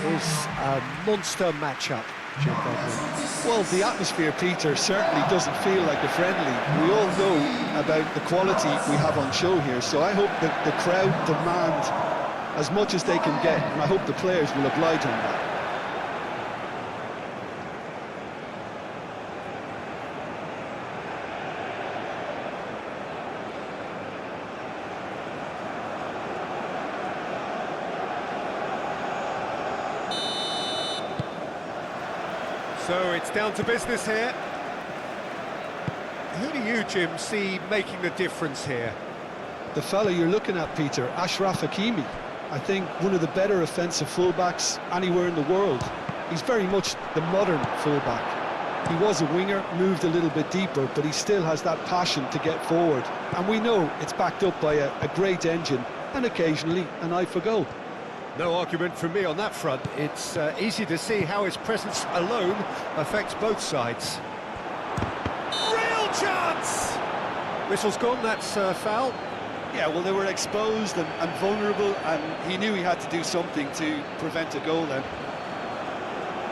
is a monster matchup, Jim Begley. Well, the atmosphere, Peter, certainly doesn't feel like a friendly. We all know about the quality we have on show here, so I hope that the crowd demand as much as they can get, and I hope the players will oblige on that. So it's down to business here. Who do you, Jim, see making the difference here? The fella you're looking at, Peter, Ashraf Hakimi. I think one of the better offensive fullbacks anywhere in the world. He's very much the modern fullback. He was a winger, moved a little bit deeper, but he still has that passion to get forward. And we know it's backed up by a great engine and occasionally an eye for goal. No argument from me on that front. It's easy to see how his presence alone affects both sides. Real chance! Whistle's gone, that's foul. Yeah, well, they were exposed and vulnerable, and he knew he had to do something to prevent a goal then.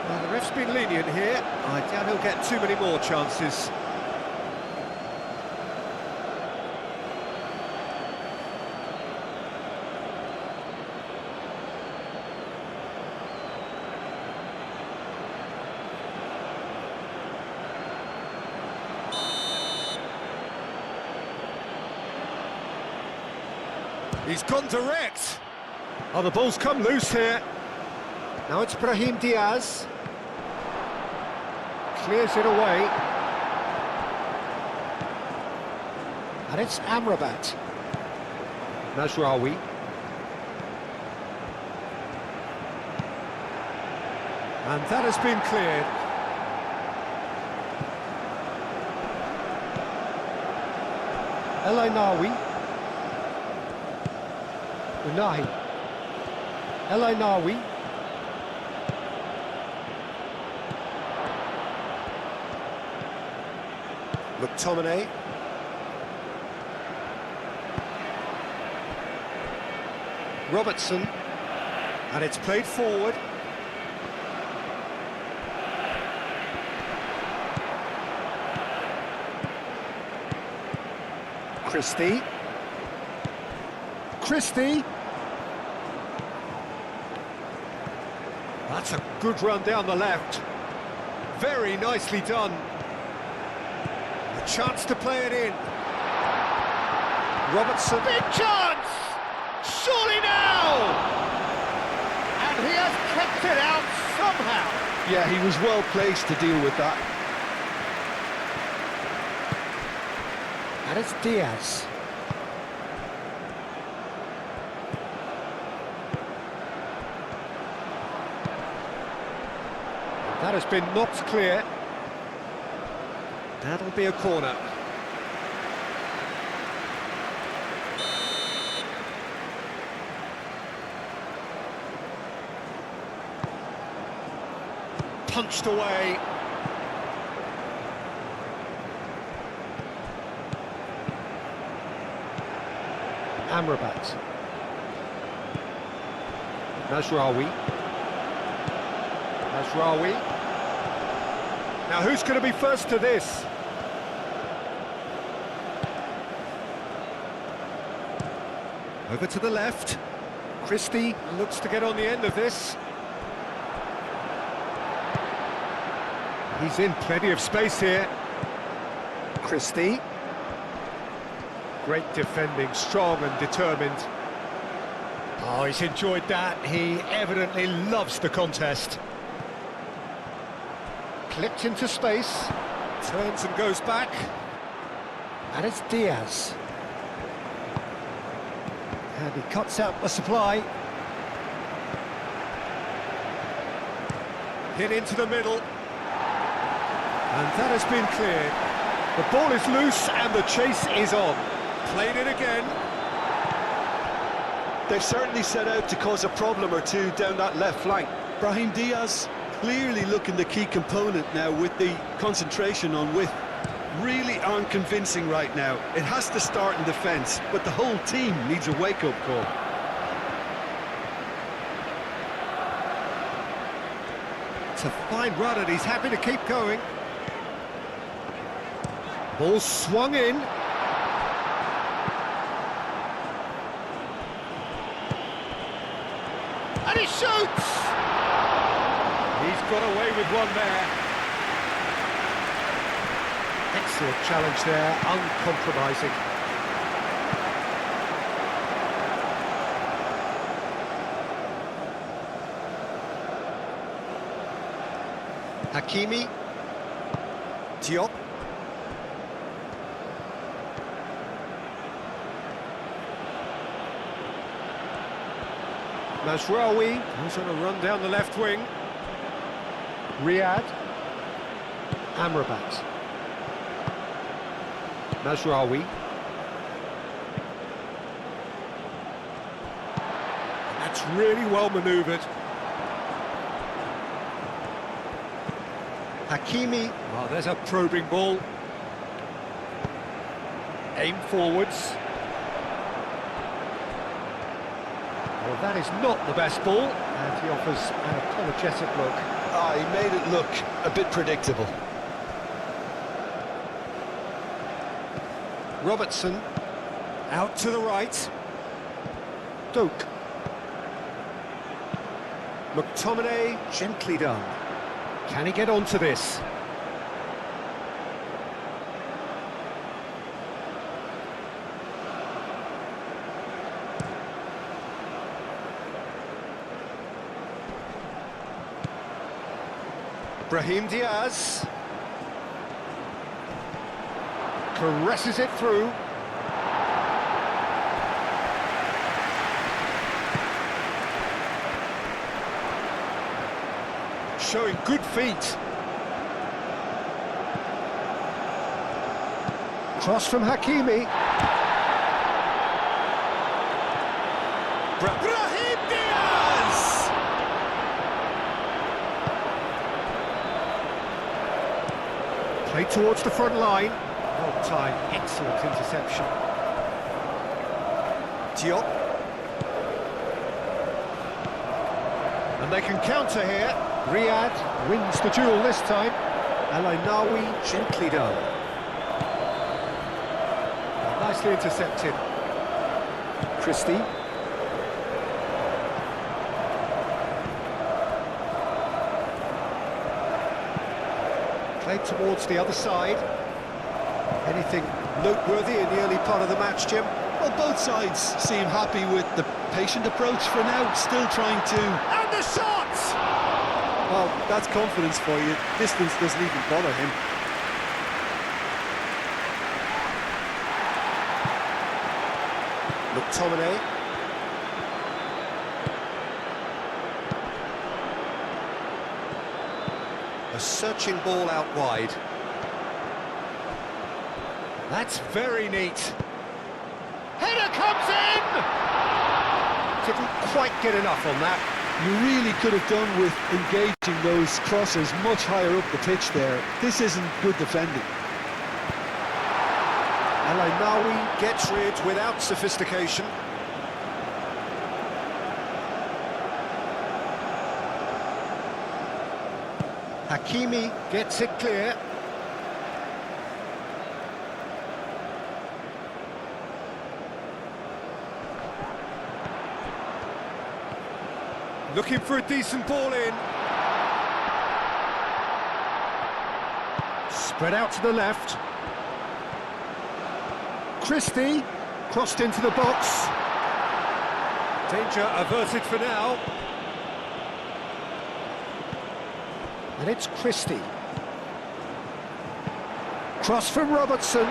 Well, the ref's been lenient here. I doubt he'll get too many more chances. He's gone direct. Oh, the ball's come loose here. Now it's Brahim Diaz. Clears it away. And it's Amrabat. Mazraoui. And that has been cleared. El Ainaoui. Unahi. El Ainaoui. McTominay. Robertson. And it's played forward. Christie. That's a good run down the left. Very nicely done. A chance to play it in. Robertson. Big chance! Surely now! And he has kept it out somehow. Yeah, he was well placed to deal with that. And it's Diaz. That has been knocked clear. That'll be a corner. Punched away. Amrabat. Mazraoui. Now who's going to be first to this? Over to the left. Christie looks to get on the end of this. He's in plenty of space here. Christie. Great defending, strong and determined. Oh, he's enjoyed that. He evidently loves the contest. Clipped into space. Turns and goes back. And it's Diaz. And he cuts out the supply. Hit into the middle. And that has been cleared. The ball is loose and the chase is on. Played it again. They've certainly set out to cause a problem or two down that left flank. Brahim Diaz clearly looking the key component now with the concentration on width. Really aren't convincing right now. It has to start in defence, but the whole team needs a wake-up call. a fine run and he's happy to keep going. Ball swung in. And he shoots! He's got away with one there. Excellent challenge there, uncompromising. Hakimi. Diop. Mazraoui, who's on a run down the left wing. Riyad. Amrabat. Mazraoui. That's really well manoeuvred. Hakimi. Oh, there's a probing ball. Aim forwards. Well, that is not the best ball, and he offers an apologetic look. He made it look a bit predictable. Robertson, out to the right. Doak. McTominay, gently done. Can he get onto this? Brahim Diaz caresses it through. Showing good feet. Cross from Hakimi. Brahim Diaz! Play towards the front line. Well timed, excellent interception. Diop. And they can counter here. Riyad wins the duel this time. El-Ainaoui, gently done. Nicely intercepted. Christie. Played towards the other side. Anything noteworthy in the early part of the match, Jim? Well, both sides seem happy with the patient approach for now, still trying to... And the shot! Well, that's confidence for you. Distance doesn't even bother him. McTominay. A searching ball out wide. That's very neat. Header comes in! Didn't quite get enough on that. You really could have done with engaging those crosses much higher up the pitch there. This isn't good defending. El-Ainaoui gets rid without sophistication. Hakimi gets it clear. Looking for a decent ball in. Spread out to the left. Christie, crossed into the box. Danger averted for now. And it's Christie. Cross from Robertson.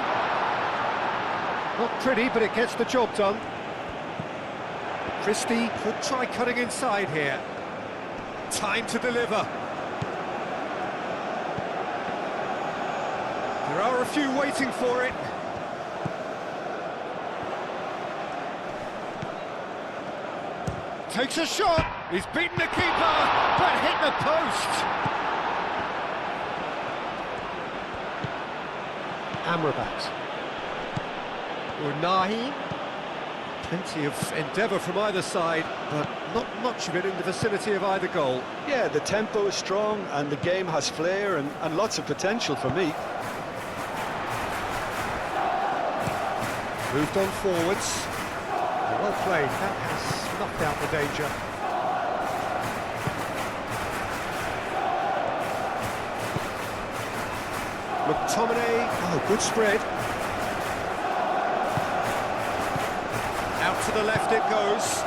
Not pretty, but it gets the job done. Christie could try cutting inside here. Time to deliver. There are a few waiting for it. Takes a shot. He's beaten the keeper, but hit the post. Amrabat. Unahi. Plenty of endeavour from either side, but not much of it in the vicinity of either goal. Yeah, the tempo is strong and the game has flair and lots of potential for me. Moved on forwards. Well played, that has snuffed out the danger. McTominay, oh, good spread. Out to the left it goes.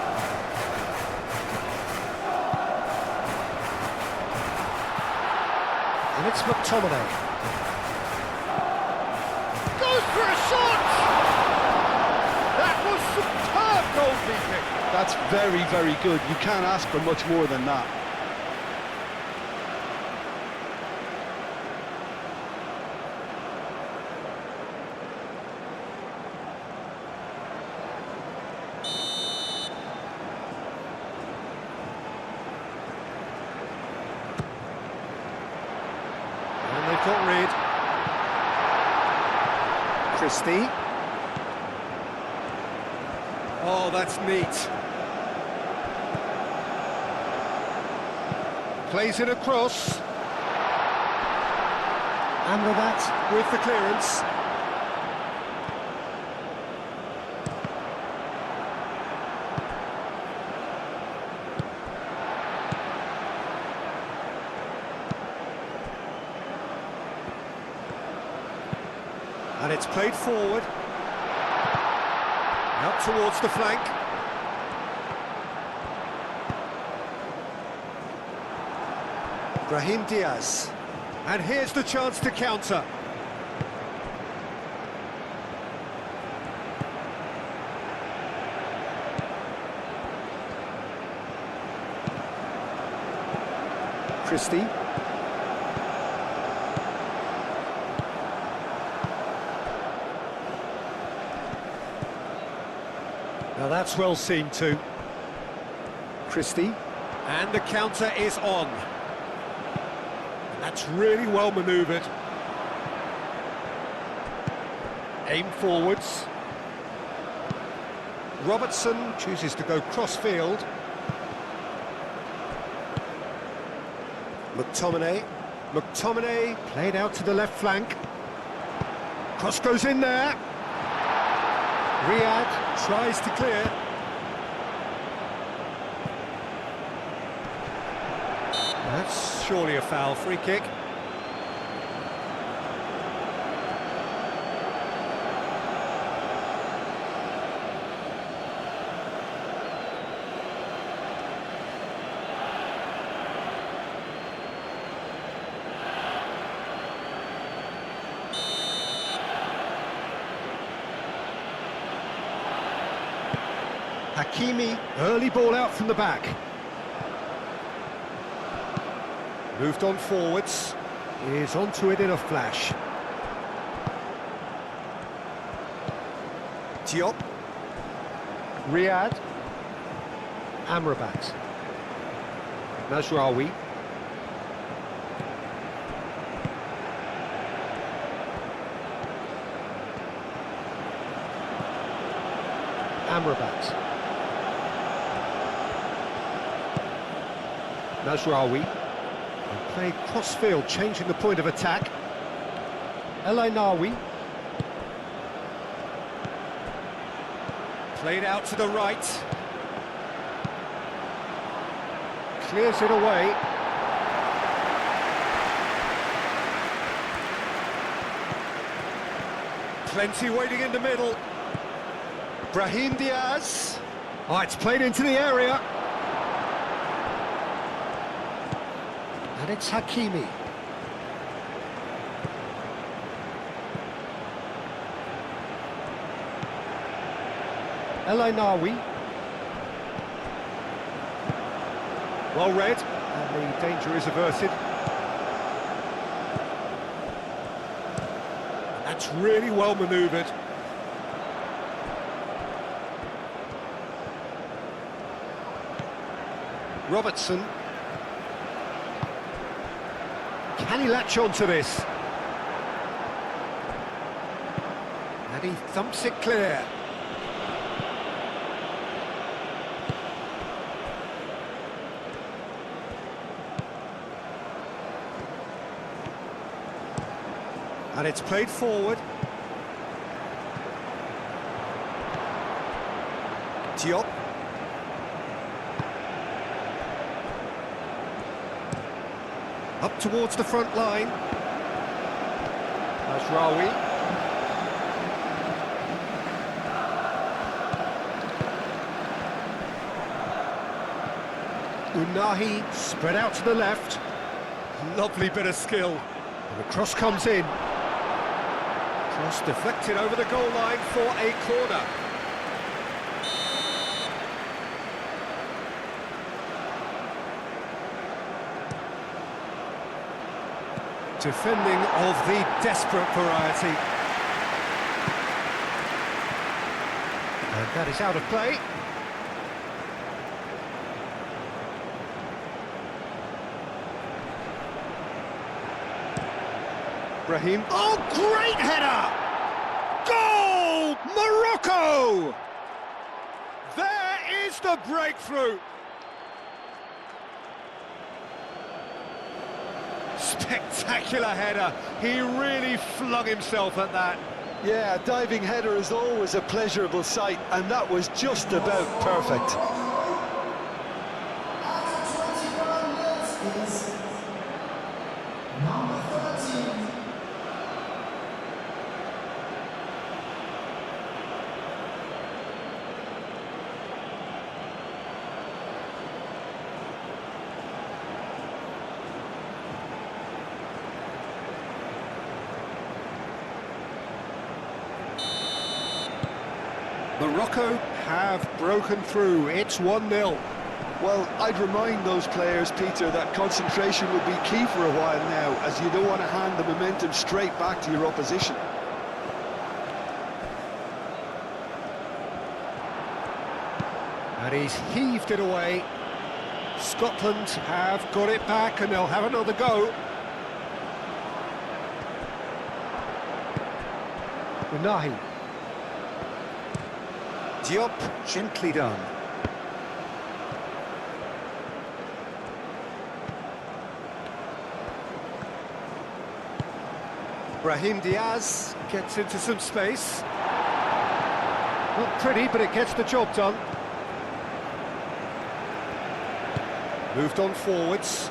And it's McTominay. Goes for a shot! That was superb goalkeeping. That's very, very good. You can't ask for much more than that. And they've got rid. Christie. Oh, that's neat. Plays it across. And with that, with the clearance. And it's played forward. Out towards the flank. Brahim Diaz. And here's the chance to counter. Christie. Now that's well seen too. Christie. And the counter is on. That's really well manoeuvred. Aim forwards. Robertson chooses to go cross-field. McTominay. McTominay played out to the left flank. Cross goes in there. Riyad tries to clear. That's surely a foul. Free kick. Hakimi, early ball out from the back. Moved on forwards, is onto it in a flash. Diop. Riyad. Amrabat. Mazraoui. Amrabat. Mazraoui. Played cross-field, changing the point of attack. El Ainawi. Played out to the right. Clears it away. Plenty waiting in the middle. Brahim Diaz. Oh, it's played into the area. And it's Hakimi. El Ainawi. Well read, and the danger is averted. That's really well manoeuvred. Robertson. Can he latch on to this? And he thumps it clear. And it's played forward. Diop. Up towards the front line. Rawi. Unahi spread out to the left. Lovely bit of skill. And the cross comes in. Cross deflected over the goal line for a corner. Defending of the desperate variety. And that is out of play. Brahim. Oh, great header! Goal! Morocco! There is the breakthrough. Spectacular header. He really flung himself at that. Yeah, a diving header is always a pleasurable sight, and that was just about perfect. Morocco have broken through. It's 1-0. Well, I'd remind those players, Peter, that concentration will be key for a while now, as you don't want to hand the momentum straight back to your opposition. And he's heaved it away. Scotland have got it back and they'll have another go. Unahi. Diop, gently done. Brahim Diaz gets into some space. Not pretty, but it gets the job done. Moved on forwards.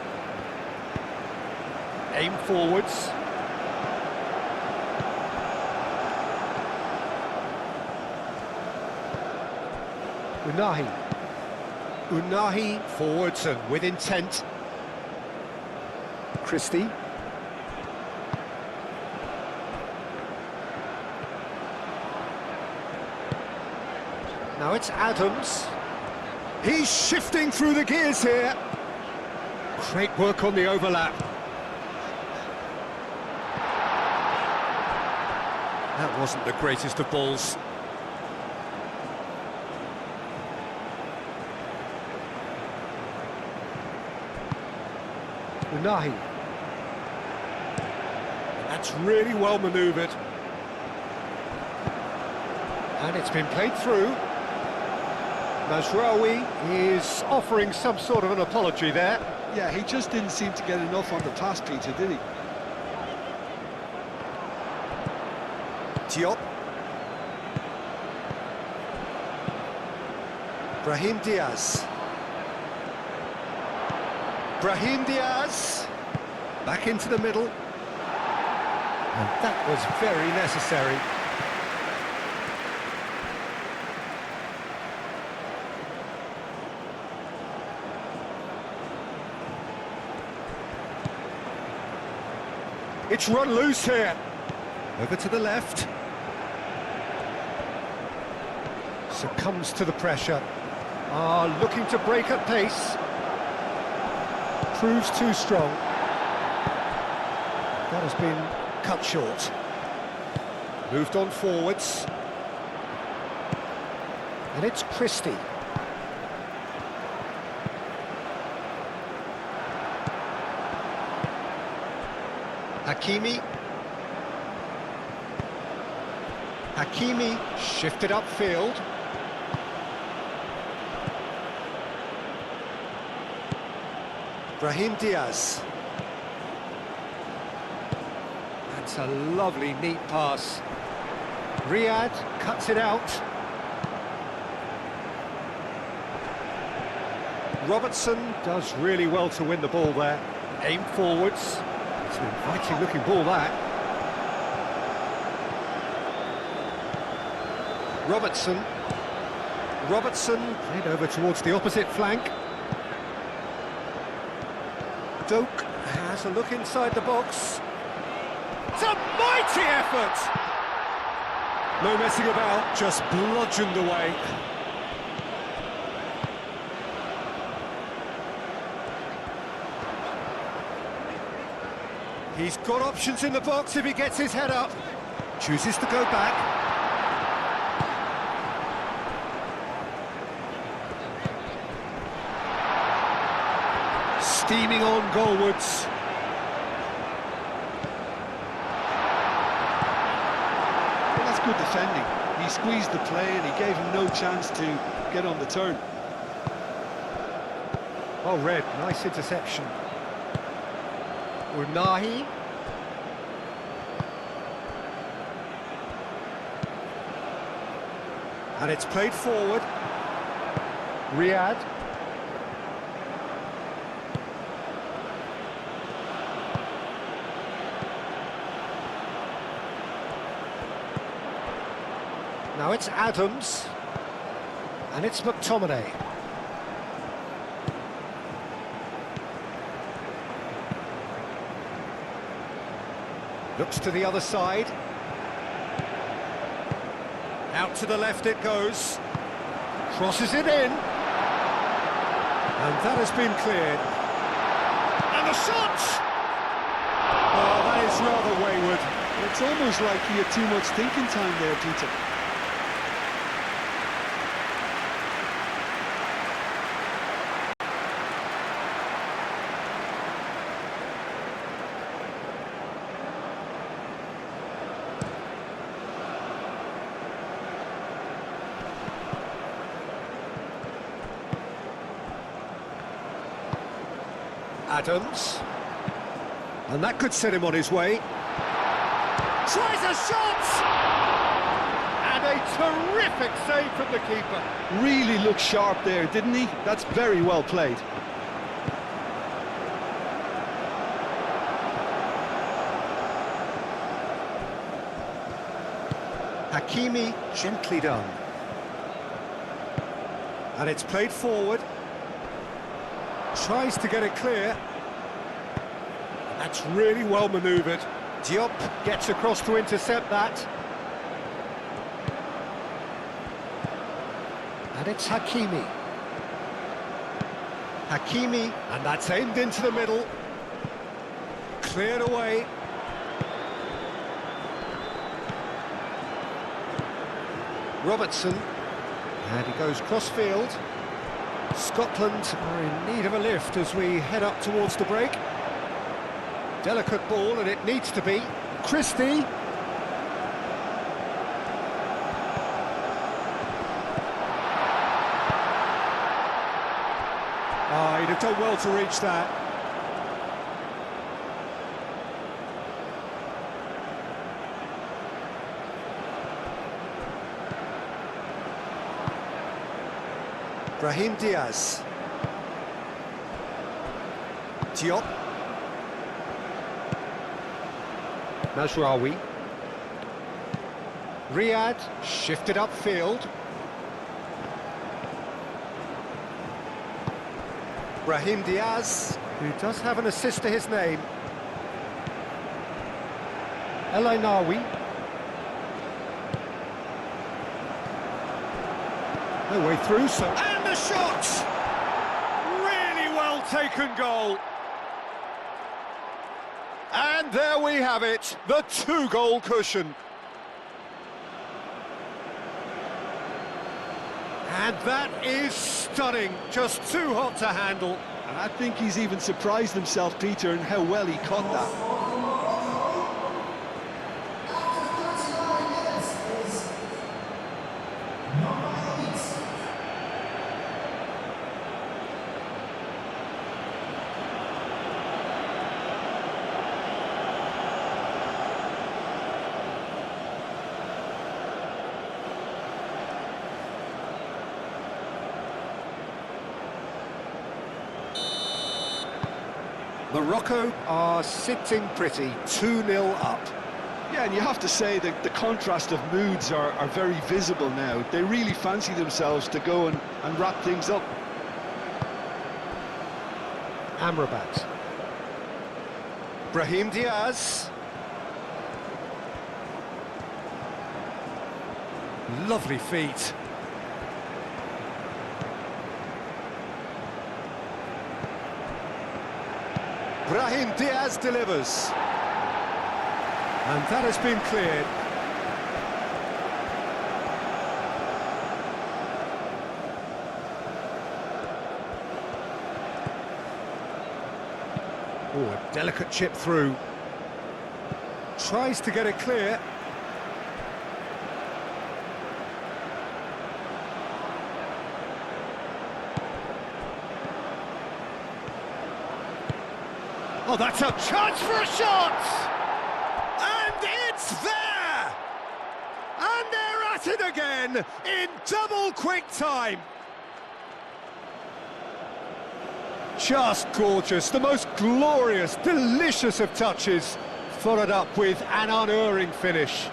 Aim forwards. Unahi forwards and with intent. Christie. Now it's Adams. He's shifting through the gears here. Great work on the overlap. That wasn't the greatest of balls. Unahi. That's really well manoeuvred. And it's been played through. Mazraoui is offering some sort of an apology there. Yeah, he just didn't seem to get enough on the pass, Peter, did he? Diop. Brahim Diaz. Brahim Diaz. Back into the middle. And that was very necessary. It's run loose here. Over to the left. Succumbs to the pressure. Looking to break at pace. Proves too strong. That has been cut short. Moved on forwards. And it's Christie. Hakimi. Hakimi shifted upfield. Brahim Diaz. That's That's a lovely, neat pass. Riyad cuts it out. Robertson does really well to win the ball there. Aim forwards. It's an inviting looking ball, that. Robertson. Robertson played over towards the opposite flank. Doak has a look inside the box. It's a mighty effort! No messing about, just bludgeoned away. He's got options in the box if he gets his head up. Chooses to go back. Steaming on goalwards. Well, that's good defending. He squeezed the play and he gave him no chance to get on the turn. Oh, Red, nice interception. Unahi. And it's played forward. Riyad. Now it's Adams. And it's McTominay. Looks to the other side. Out to the left it goes. Crosses it in. And that has been cleared. And the shot! Oh, that is rather wayward. It's almost like he had too much thinking time there, Peter. Adams. And that could set him on his way. Tries a shot! And a terrific save from the keeper. Really looked sharp there, didn't he? That's very well played. Hakimi, gently done. And it's played forward. Tries to get it clear. That's really well manoeuvred. Diop gets across to intercept that. And it's Hakimi. Hakimi, and that's aimed into the middle. Cleared away. Robertson, and he goes cross-field. Scotland are in need of a lift as we head up towards the break. Delicate ball, and it needs to be. Christie. Ah, he'd have done well to reach that. Brahim Diaz. Diop. Mazraoui. Riyad shifted upfield. Brahim Diaz, who does have an assist to his name. El Ainawi. No way through, so... And the shot! Really well taken goal. And there we have it, the 2-goal cushion. And that is stunning, just too hot to handle. And I think he's even surprised himself, Peter, in how well he caught that. Morocco are sitting pretty, 2-0 up. Yeah, and you have to say that the contrast of moods are very visible now. They really fancy themselves to go and wrap things up. Amrabat. Brahim Diaz. Lovely feet. Brahim Diaz delivers. And that has been cleared. Oh, a delicate chip through. Tries to get it clear. Oh, that's a chance for a shot! And it's there! And they're at it again in double quick time. Just gorgeous, the most glorious, delicious of touches, followed up with an unerring finish.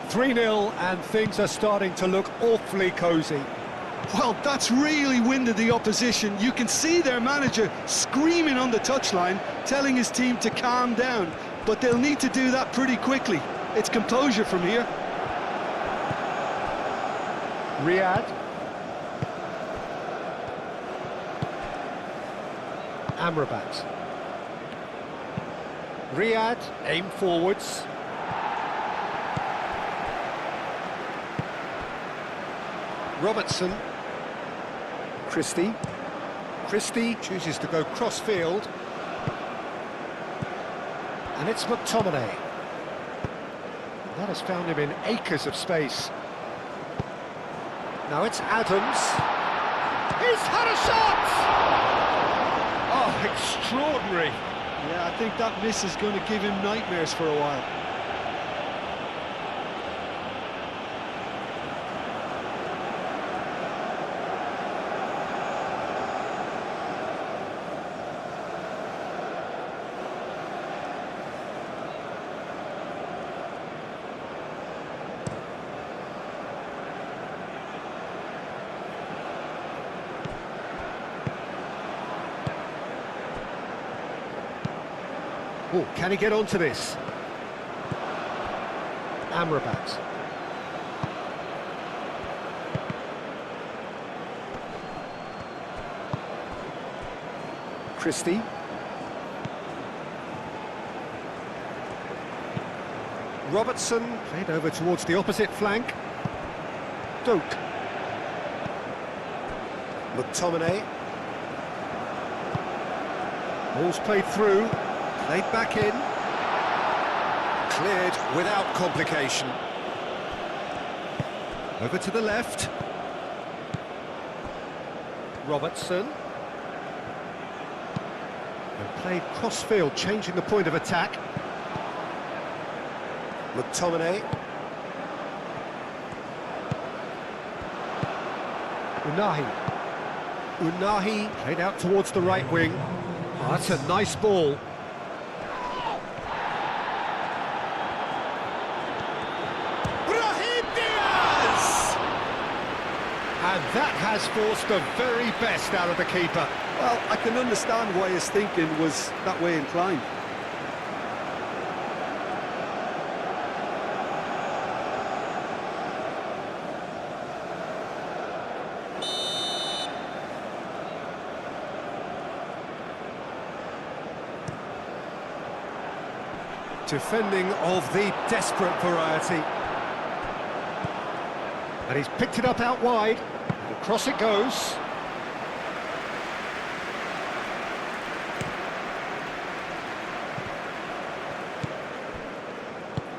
.3-0 and things are starting to look awfully cosy. Well, that's really winded the opposition. You can see their manager screaming on the touchline, telling his team to calm down, but they'll need to do that pretty quickly. It's composure from here. Riyad. Amrabat. Riyad, aim forwards. Robertson. Christie chooses to go cross-field. And it's McTominay. That has found him in acres of space. Now it's Adams. He's had a shot! Oh, extraordinary. Yeah, I think that miss is going to give him nightmares for a while. Oh, can he get onto this? Amrabat. Christie. Robertson played over towards the opposite flank. Doak. McTominay. Ball's played through. Played back in. Cleared without complication. Over to the left. Robertson. And played cross-field, changing the point of attack. McTominay. Unahi played out towards the right wing. Oh, that's a nice ball. And that has forced the very best out of the keeper. Well, I can understand why his thinking was that way inclined. Defending of the desperate variety. And he's picked it up out wide. Across it goes.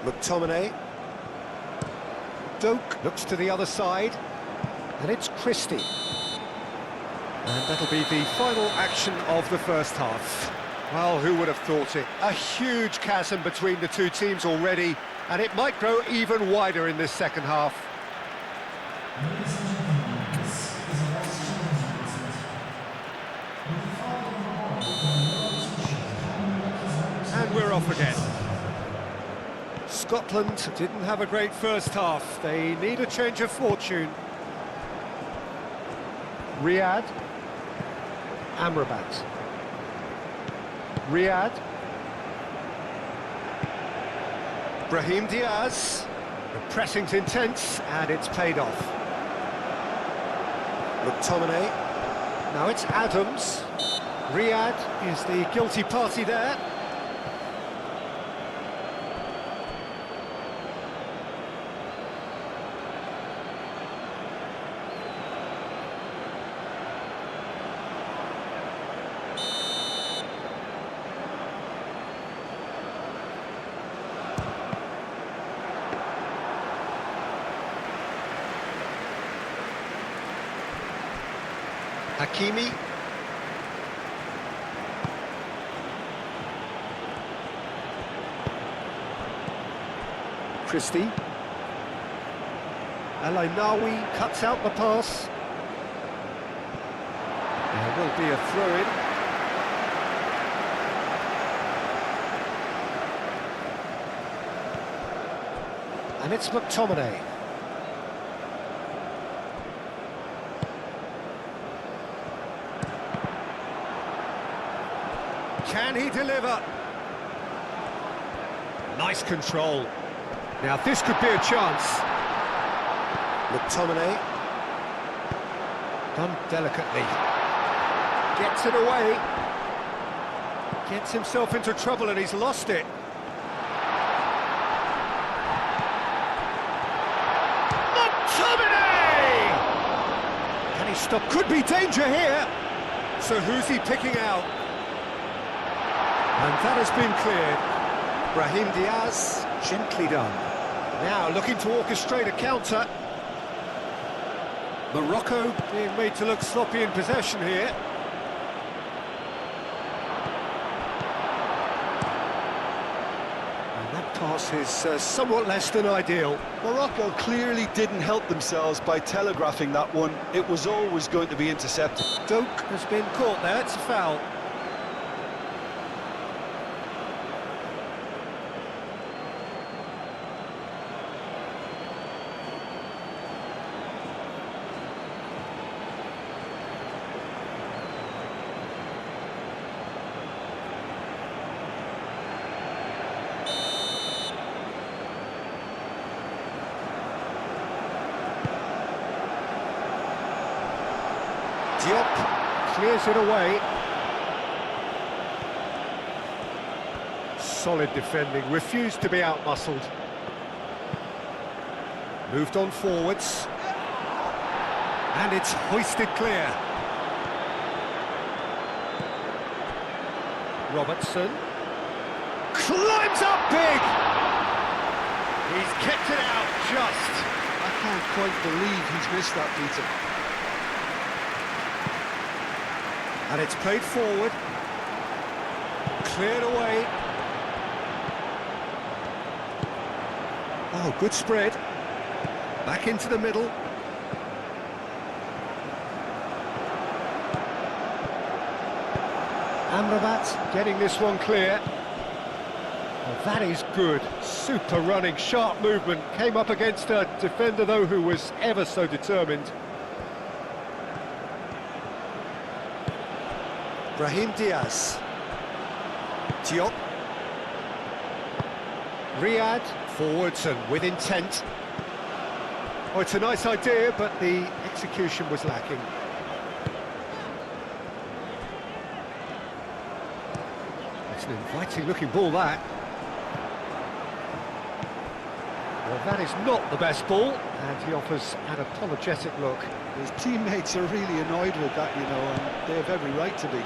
McTominay. Doak looks to the other side. And it's Christie. And that'll be the final action of the first half. Well, who would have thought it? A huge chasm between the two teams already, and it might grow even wider in this second half. And we're off again. Scotland didn't have a great first half. They need a change of fortune. Riyad. Amrabat. Riyad. Brahim Diaz. The pressing's intense, and it's paid off. McTominay. Now it's Adams. Riyad is the guilty party there. Hakimi. Christie. El Ainaoui cuts out the pass. There will be a throw-in. And it's McTominay. Can he deliver? Nice control. Now this could be a chance. McTominay. Done delicately. Gets it away. Gets himself into trouble and he's lost it. McTominay! Can he stop? Could be danger here. So who's he picking out? And that has been cleared. Brahim Diaz, gently done. Now looking to orchestrate a counter. Morocco being made to look sloppy in possession here. And that pass is somewhat less than ideal. Morocco clearly didn't help themselves by telegraphing that one. It was always going to be intercepted. Doak has been caught there, it's a foul. Diop clears it away. Solid defending, refused to be outmuscled. Moved on forwards. And it's hoisted clear. Robertson. Climbs up big! He's kept it out just. I can't quite believe he's missed that, Peter. And it's played forward. Cleared away. Oh, good spread. Back into the middle. Amrabat getting this one clear. Well, that is good. Super running, sharp movement. Came up against a defender, though, who was ever so determined. Brahim Diaz. Diop. Riyad. Forwards and with intent. Oh, it's a nice idea, but the execution was lacking. It's an inviting-looking ball, that. Well, that is not the best ball, and he offers an apologetic look. His teammates are really annoyed with that, you know, and they have every right to be.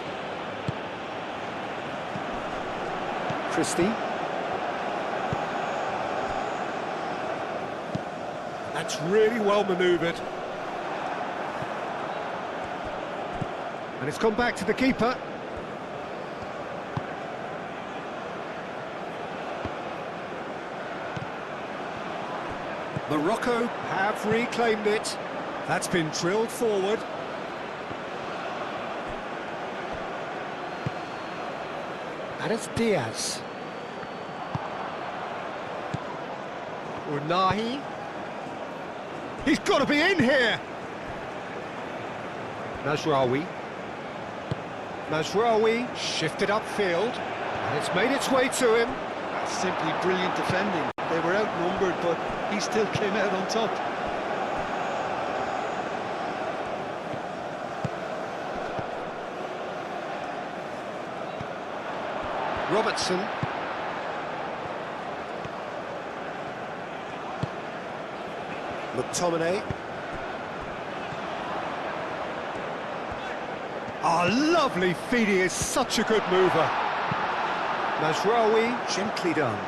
Christie. That's really well manoeuvred. And it's gone back to the keeper. Morocco have reclaimed it. That's been drilled forward. And it's Diaz. Unahi. He's got to be in here. Mazraoui. Mazraoui shifted upfield. And it's made its way to him. That's simply brilliant defending. They were outnumbered, but he still came out on top. Robertson. McTominay. Oh, lovely feed, he is such a good mover. Mazraoui, gently done.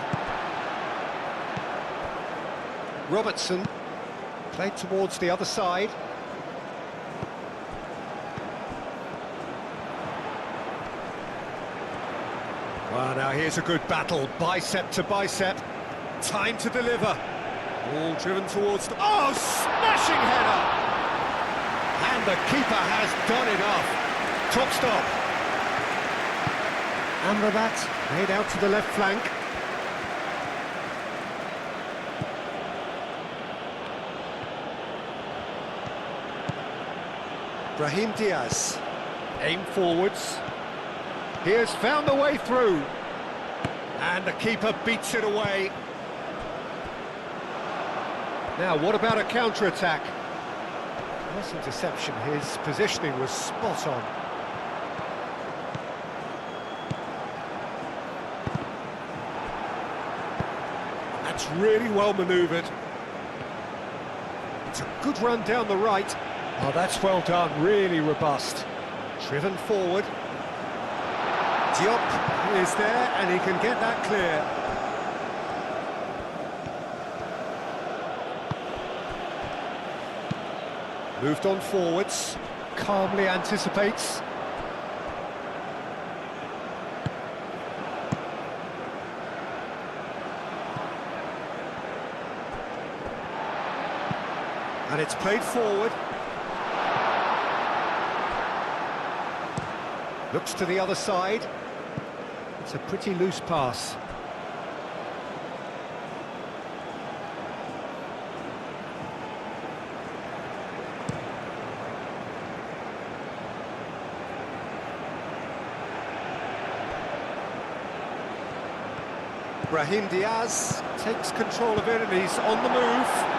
Robertson, played towards the other side. Well, now here's a good battle, bicep to bicep. Time to deliver. Ball driven towards the... Oh, smashing header! And the keeper has done enough. Top stop. Amrabat made out to the left flank. Brahim Diaz. Aim forwards. He has found the way through. And the keeper beats it away. Now, what about a counter-attack? Nice interception. His positioning was spot on. That's really well manoeuvred. It's a good run down the right. Oh, that's well done, really robust. Driven forward. Diop is there, and he can get that clear. Moved on forwards, calmly anticipates. And it's played forward. Looks to the other side. It's a pretty loose pass. Brahim Diaz takes control of it and he's on the move.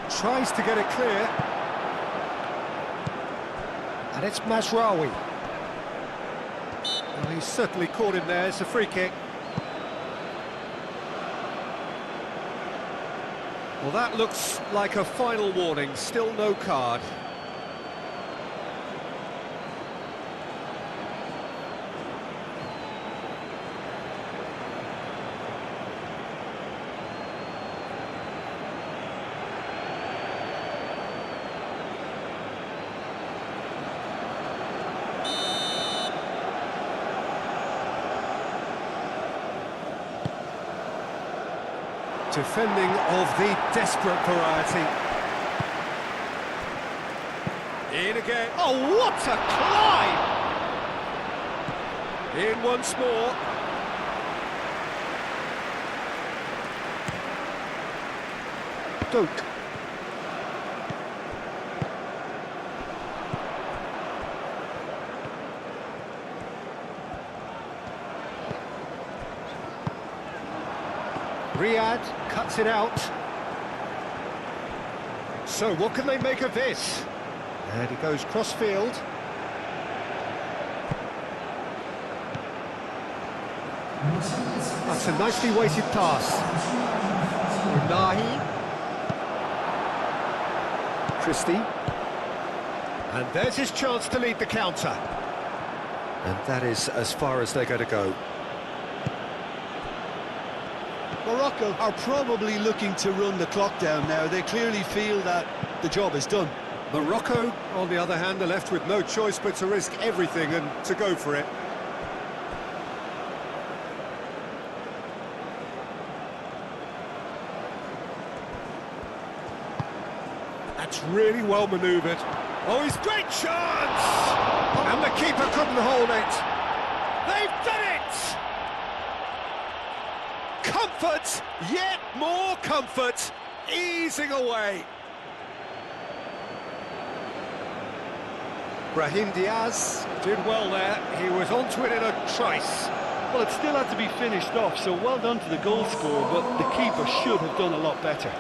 Tries to get it clear. And it's Mazraoui. Well, he's certainly caught him there. It's a free kick. Well, that looks like a final warning. Still no card. Defending of the desperate variety. In again. Oh, what a climb! In once more. Doak. Riyad cuts it out. So what can they make of this? And he goes cross-field. That's a nicely weighted pass. Unahi. Christie. And there's his chance to lead the counter. And that is as far as they're going to go. Morocco are probably looking to run the clock down now. They clearly feel that the job is done. Morocco, on the other hand, are left with no choice but to risk everything and to go for it. That's really well manoeuvred. Oh, he's great chance! And the keeper couldn't hold it. They've done it! Comfort, yet more comfort, easing away. Brahim Diaz did well there. He was onto it in a trice. Well, it still had to be finished off, so well done to the goal scorer, but the keeper should have done a lot better.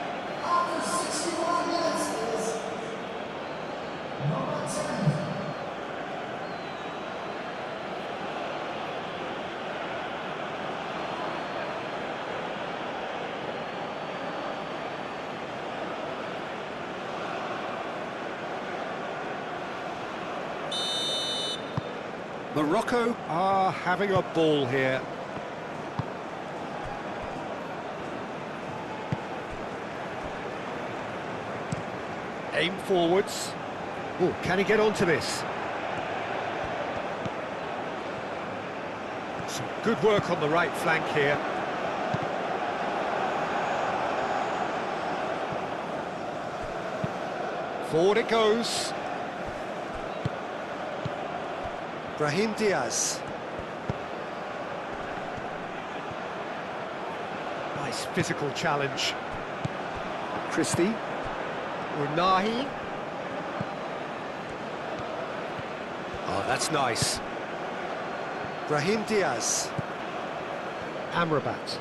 Morocco are having a ball here. Aim forwards. Oh, can he get onto this? Some good work on the right flank here. Forward it goes. Brahim Diaz. Nice physical challenge. Christie. Unahi. Oh, that's nice. Brahim Diaz. Amrabat.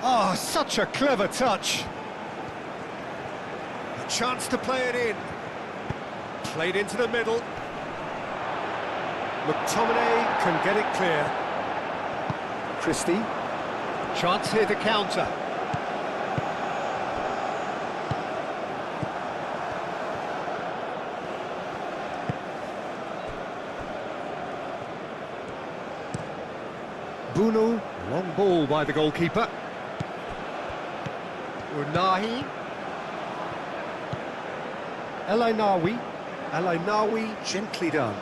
Oh, such a clever touch. A chance to play it in. Played into the middle. McTominay can get it clear. Christie. Chance here to counter. Bruno, long ball by the goalkeeper. Unahi. El Ainawi, gently done.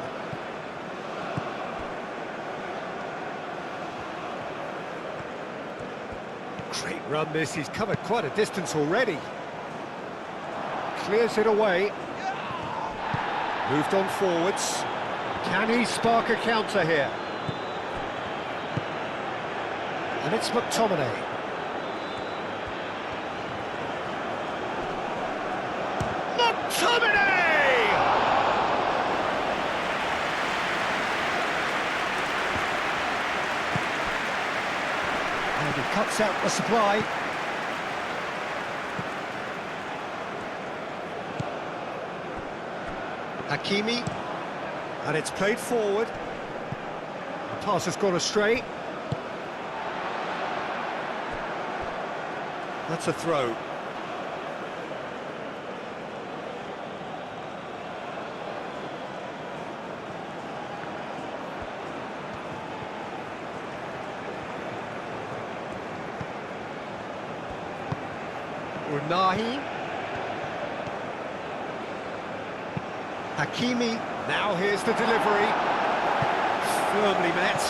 Great run this, he's covered quite a distance already. Clears it away. Moved on forwards. Can he spark a counter here? And it's McTominay. McTominay! And he cuts out the supply. Hakimi. And it's played forward. The pass has gone astray. That's a throw. Unahi. Hakimi. Now here's the delivery. Firmly met.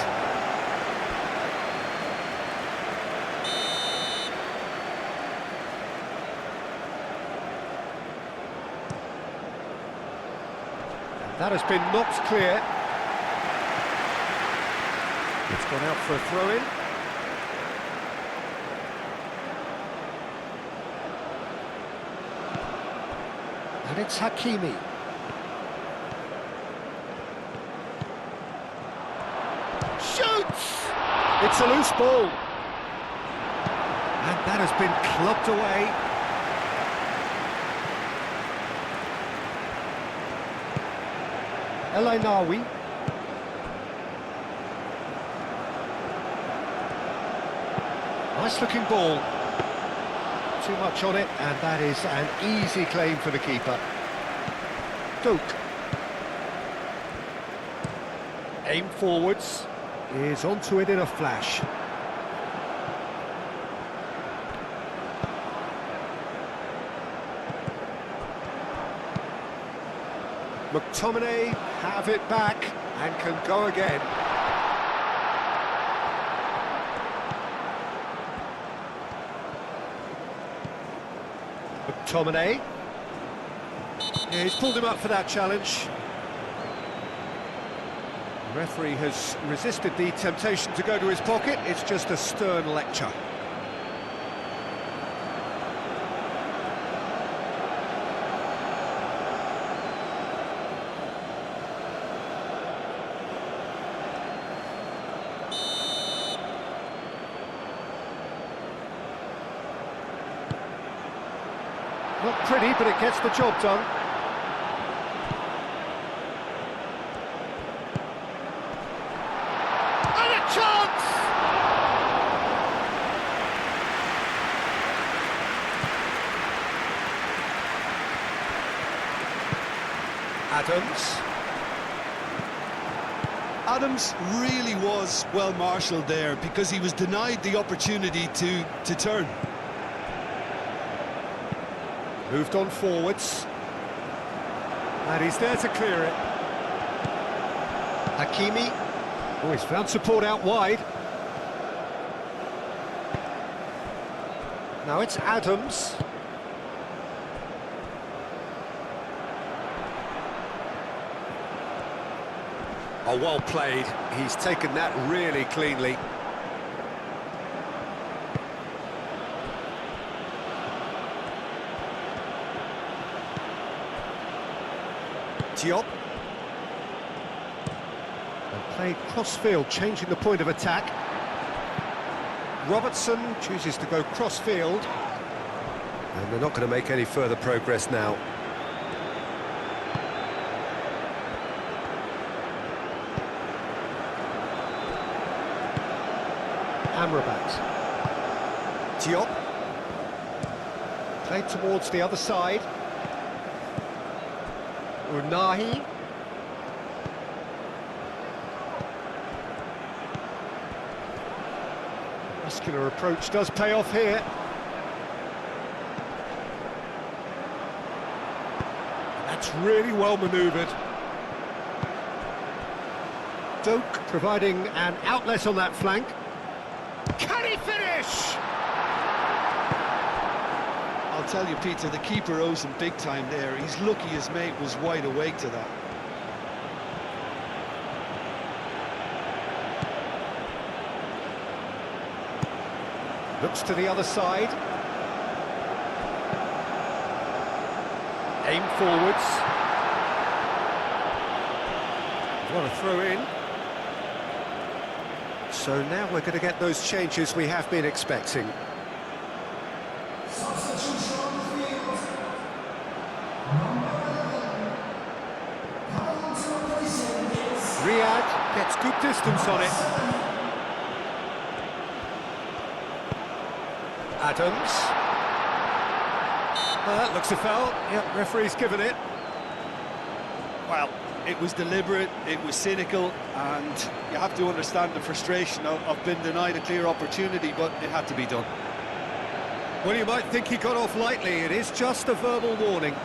That has been knocked clear. It's gone out for a throw-in. And it's Hakimi. Shoots! It's a loose ball. And that has been clubbed away. El Ainawi. Nice looking ball. Too much on it, and that is an easy claim for the keeper. Duke. Aim forwards. is onto it in a flash. McTominay have it back and can go again. McTominay. Yeah, he's pulled him up for that challenge. The referee has resisted the temptation to go to his pocket. It's just a stern lecture. Not pretty, but it gets the job done. And a chance! Adams really was well marshalled there because he was denied the opportunity to turn. Moved on forwards. And he's there to clear it. Hakimi. Oh, he's found support out wide. Now it's Adams. Oh, well played. He's taken that really cleanly. Diop. And played cross-field, changing the point of attack. Robertson chooses to go cross-field. And they're not going to make any further progress now. Amrabat. Diop. Played towards the other side. Unahi. Muscular approach does pay off here. That's really well manoeuvred. Doak providing an outlet on that flank. Can he finish? I'll tell you, Peter, the keeper owes him big time there. He's lucky his mate was wide awake to that. Looks to the other side. Aim forwards. What a throw in. So now we're going to get those changes we have been expecting. Riyad gets good distance on it. Adams. That looks a foul. Yep, referee's given it. Well, it was deliberate, it was cynical, and you have to understand the frustration of being denied a clear opportunity, but it had to be done. Well, you might think he got off lightly. It is just a verbal warning.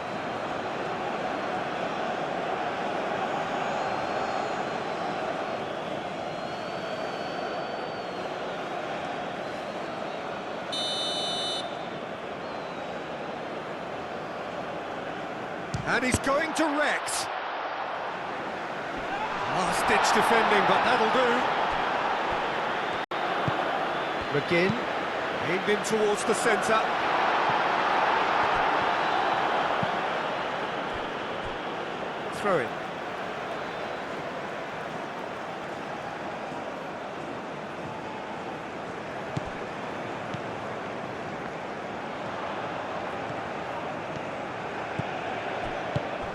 And he's going direct. Last-ditch defending, but that'll do. McGinn, aimed in towards the centre. Throw it.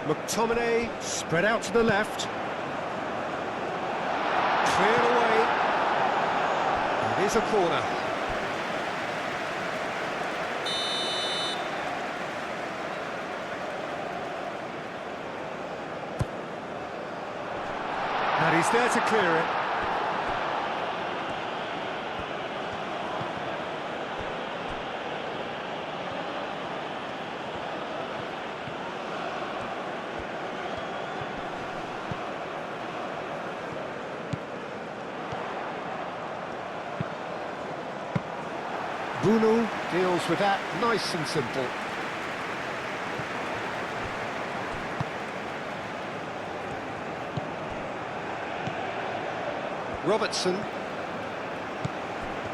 McTominay spread out to the left. Cleared away. It is a corner. And he's there to clear it. Bunu deals with that nice and simple. Robertson.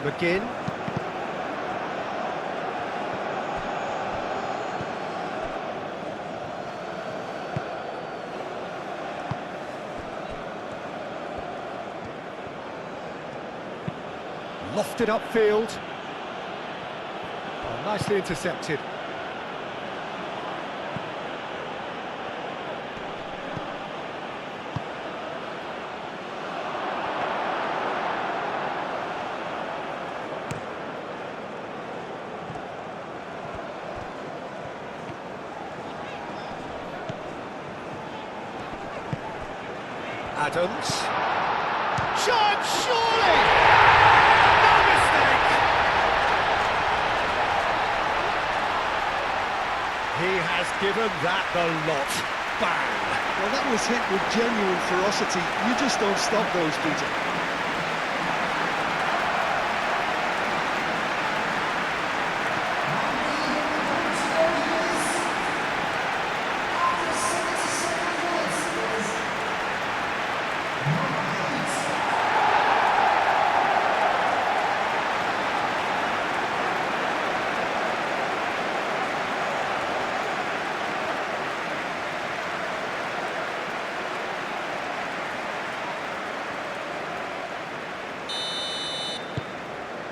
McGinn. Lofted upfield. Oh, nicely intercepted. Adams. Shot, surely! No mistake! He has given that the lot. Bang! Well, that was hit with genuine ferocity. You just don't stop those, Peter.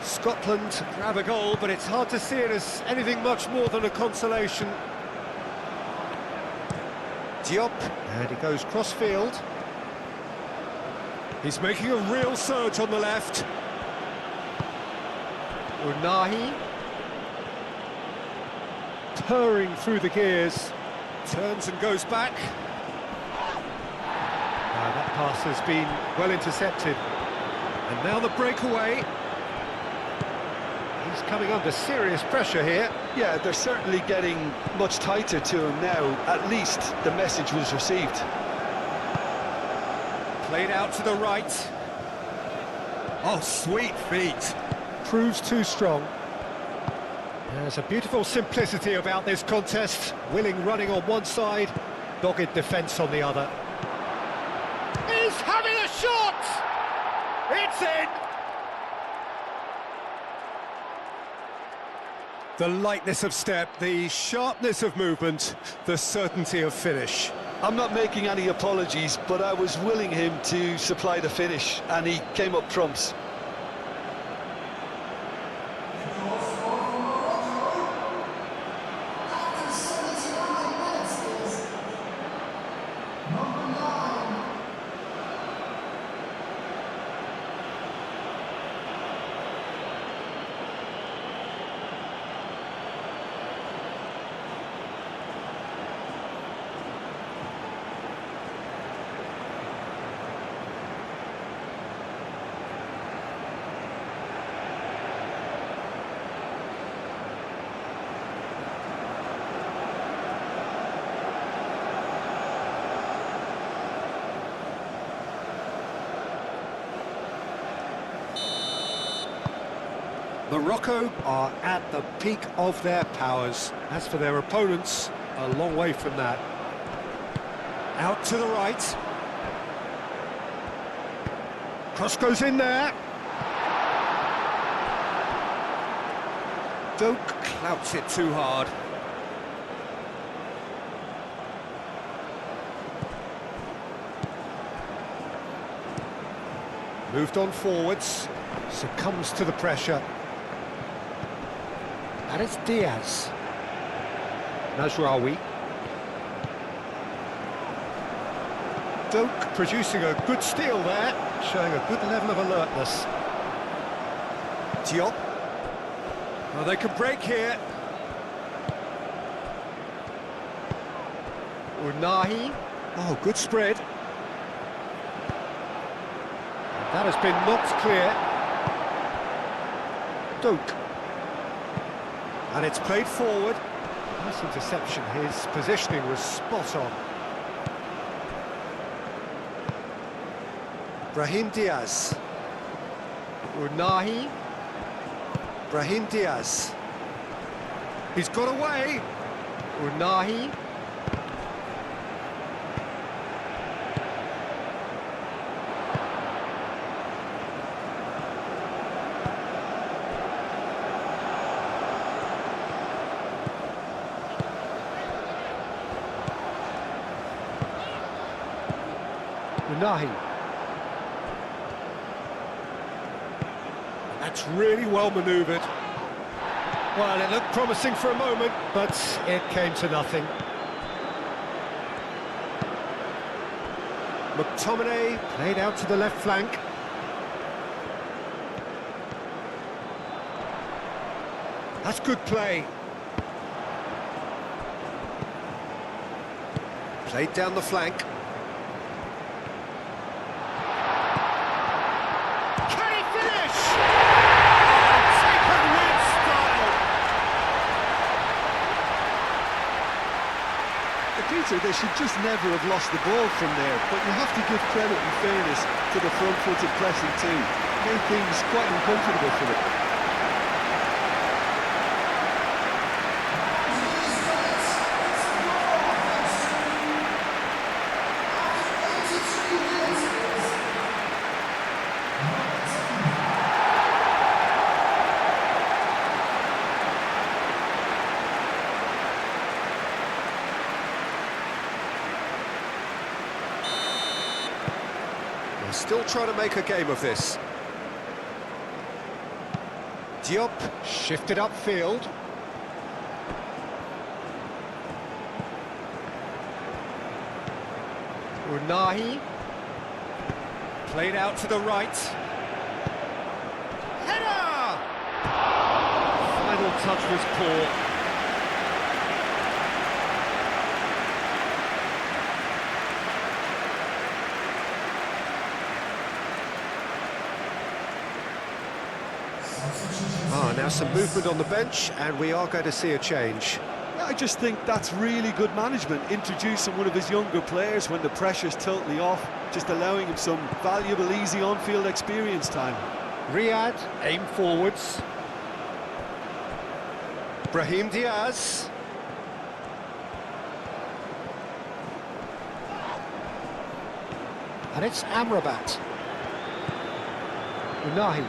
Scotland grab a goal, but it's hard to see it as anything much more than a consolation. Diop, and he goes cross-field. He's making a real surge on the left. Unahi. Purring through the gears. Turns and goes back. That pass has been well intercepted. And now the breakaway. He's coming under serious pressure here. Yeah, they're certainly getting much tighter to him now. At least the message was received. Played out to the right. Oh, sweet feet. Proves too strong. There's a beautiful simplicity about this contest. Willing running on one side, dogged defence on the other. He's having a shot! It's in! The lightness of step, the sharpness of movement, the certainty of finish. I'm not making any apologies, but I was willing him to supply the finish, and he came up trumps. Morocco are at the peak of their powers. As for their opponents, a long way from that. Out to the right. Cross goes in there. Don't clouts it too hard. Moved on forwards. Succumbs to the pressure. And it's Diaz. Nasraoui. Doak producing a good steal there, showing a good level of alertness. Diop. Well, they could break here. Unahi. Oh, good spread. That has been knocked clear. Doak. And it's played forward. Nice interception. His positioning was spot on. Brahim Diaz. Unahi. Brahim Diaz. He's got away. Unahi. Unahi. That's really well manoeuvred. Well, it looked promising for a moment, but it came to nothing. McTominay played out to the left flank. That's good play. Played down the flank. Can he finish? Taken with style. Peter, they should just never have lost the ball from there, but you have to give credit and fairness to the front-footed pressing too. Made things quite uncomfortable for them. Still trying to make a game of this. Diop shifted upfield. Unahi played out to the right. Header! Final touch was poor. Now some movement on the bench, and we are going to see a change. I just think that's really good management, introducing one of his younger players when the pressure's totally off, just allowing him some valuable, easy on-field experience time. Riyad, aim forwards. Brahim Diaz. And it's Amrabat. Unahi.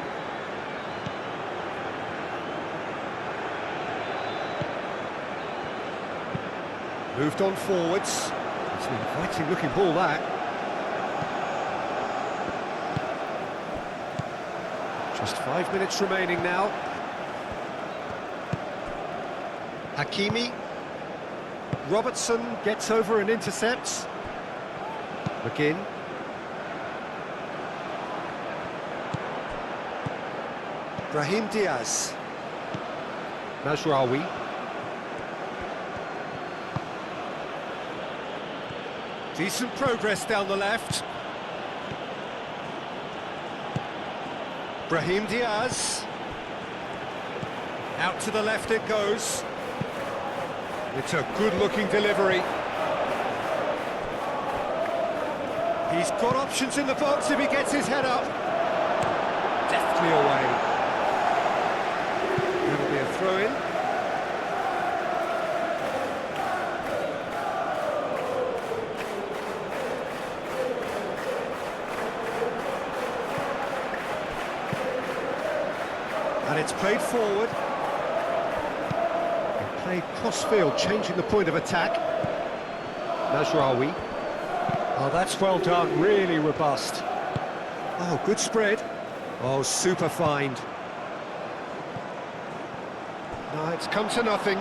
Moved on forwards. It's an inviting looking ball, that. Just 5 minutes remaining now. Hakimi. Robertson gets over and intercepts. McGinn. Brahim Diaz. Mazraoui. Decent progress down the left. Brahim Diaz. Out to the left it goes. It's a good-looking delivery. He's got options in the box if he gets his head up. Deftly away. That'll be a throw-in. And it's played forward. They played cross-field, changing the point of attack. Mazraoui. Oh, that's well done, really robust. Oh, good spread. Oh, super find. No, it's come to nothing.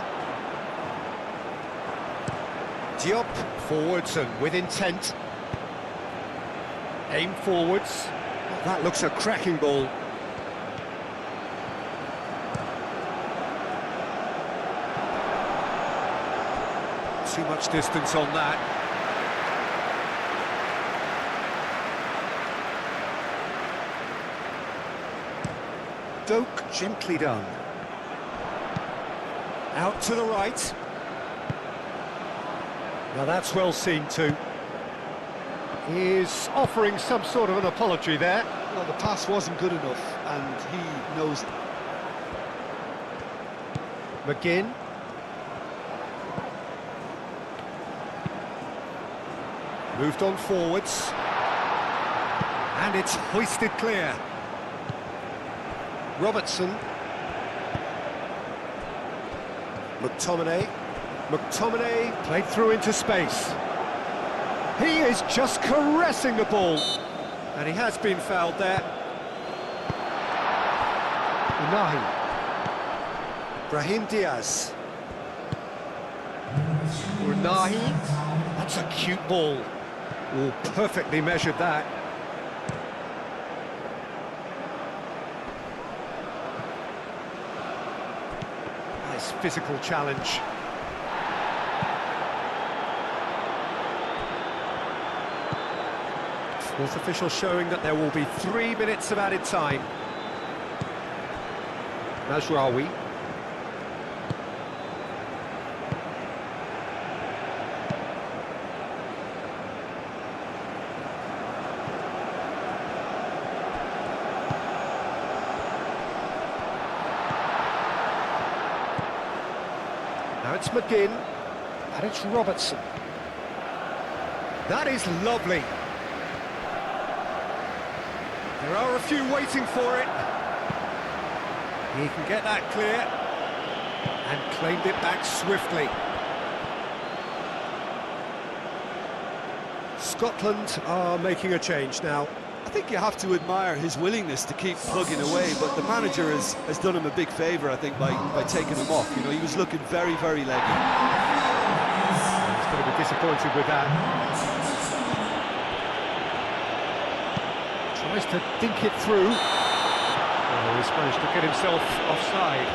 Diop, forwards and with intent. Aim forwards. Oh, that looks a cracking ball. Too much distance on that. Doak, gently done. Out to the right. Now that's well seen too. He's offering some sort of an apology there. Well, the pass wasn't good enough, and he knows it. McGinn. Moved on forwards. And it's hoisted clear. Robertson. McTominay. McTominay played through into space. He is just caressing the ball. And he has been fouled there. Unahi. Brahim Diaz. Unahi. That's a cute ball. Oh, perfectly measured that. Nice physical challenge. Fourth official showing that there will be 3 minutes of added time. Mazraoui. Now it's McGinn, and it's Robertson. That is lovely. There are a few waiting for it. He can get that clear, and claimed it back swiftly. Scotland are making a change now. I think you have to admire his willingness to keep plugging away, but the manager has done him a big favour, I think, by taking him off. You know, he was looking very, very leggy. He's going to be disappointed with that. Tries to dink it through. Oh, he's managed to get himself offside.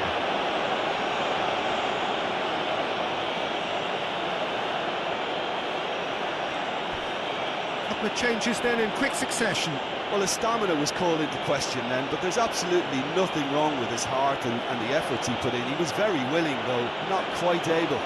Couple of changes then in quick succession. Well, his stamina was called into question then, but there's absolutely nothing wrong with his heart and the efforts he put in. He was very willing, though not quite able.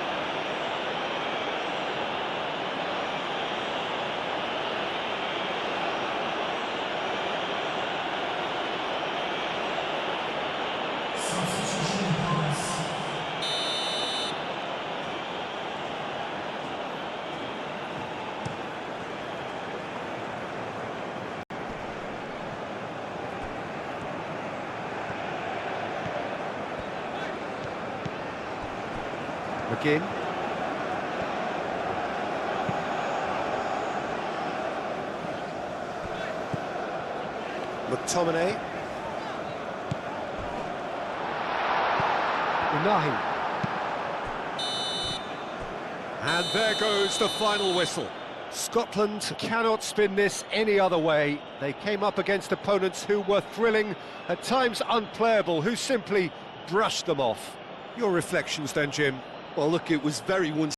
McGinn. McTominay. Unahi. And there goes the final whistle. Scotland cannot spin this any other way. They came up against opponents who were thrilling, at times unplayable, who simply brushed them off. Your reflections then, Jim? Well, look, it was very one